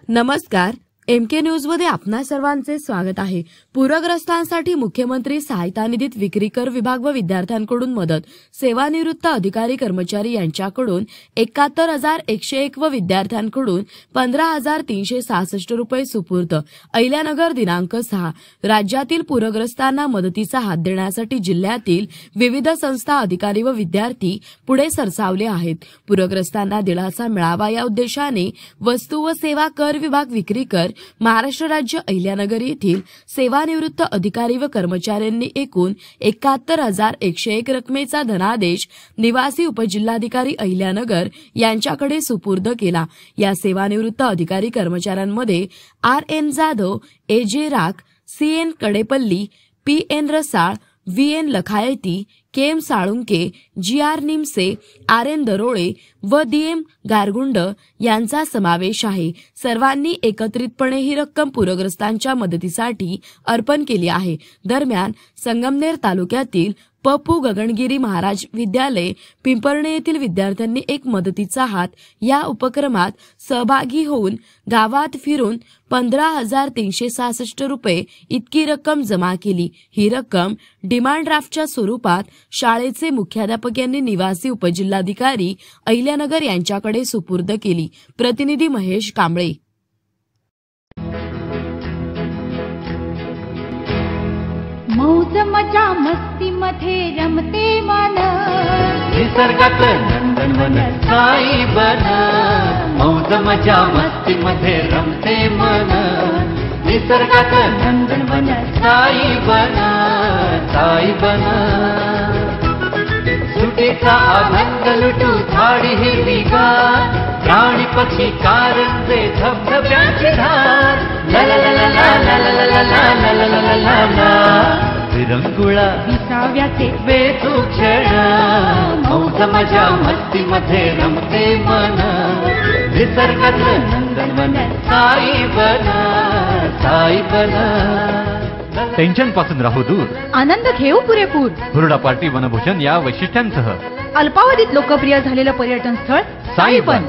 नमस्कार, MK news मध्ये आपणा सर्वांचे स्वागत आहे। पूरग्रस्तांसाठी मुख्यमंत्री सहायता निधीत विक्री कर विभाग व विद्यार्थ्यांकडून मदत, सेवानिवृत्त अधिकारी कर्मचारी यांच्याकडून 71,101 व विद्यार्थ्यांकडून 15,366 रुपये सुपूर्द। अहिल्यानगर दिनांक 6। राज्यातील पूरग्रस्तांना मदतीचा हात देण्यासाठी जिल्ह्यातील विविध संस्था, अधिकारी व विद्यार्थी पुढे सरसावले आहेत। पूरग्रस्तांना दिलासा मिळावा या उद्देशाने वस्तू व सेवा कर विभाग विक्री कर महाराष्ट्र राज्य अहिल्यानगर येथील सेवानिवृत्त अधिकारी व कर्मचाऱ्यांनी एकूण 71,101 रकमेचा धनादेश निवासी उपजिल्हाधिकारी अहिल्यानगर यांच्याकडे सुपूर्द केला। या सेवानिवृत्त अधिकारी कर्मचाऱ्यांमध्ये RN जाधव, AJ राख, CN कडेपल्ली, PN रसाळ, VN लखायती, KM Salunke, GR Nimse, RN दरोळे व DM गारगुंड यांचा समावेश आहे। सर्वांनी एकत्रितपणे ही रक्कम पूरग्रस्तांच्या मदतीसाठी अर्पण केली आहे। दरम्यान संगमनेर तालुक्यातील पपू गगनगिरी महाराज विद्यालय पिंपरणे येथील विद्यार्थ्यांनी एक मदतीचा हात या उपक्रमात सहभागी होऊन गावात फिरून 15,366 रुपये इतकी रक्कम जमा केली। ही रक्कम डिमांड ड्राफ्टच्या स्वरूपात शाळेचे मुख्याध्यापक यांनी निवासी उपजिल्हाधिकारी अहिल्यानगर यांच्याकडे सुपूर्द केली। प्रतिनिधी महेश कांबळे। मौज मजा मस्ती मध्ये रमते मन, निसर्गात नंदनवन साई बन। मौज मजा मस्ती मध्ये रमते मन, निसर्गात नंदनवन साई बन, साई बन। सुटीचा आनंद लुटू झाडी हिरवीगार, प्राणी पक्षी कारंजे धबधब्याची धार। ला ला ला ला ला ला ला ला ला ला ला ला ला ला। विरंगुळा विसाव्याचे वेचू क्षण, मौज मजा मस्ती मध्ये रमते मन, निसर्गात नंदनवन साई बन, साई बन। टेन्शन पासून राहू दूर, आनंद घेऊ पुरेपूर। हुरडा पार्टी वनभोजन या वैशिष्ट्यांसह अल्पावधीत लोकप्रिय झालेलं पर्यटन स्थळ साईबन।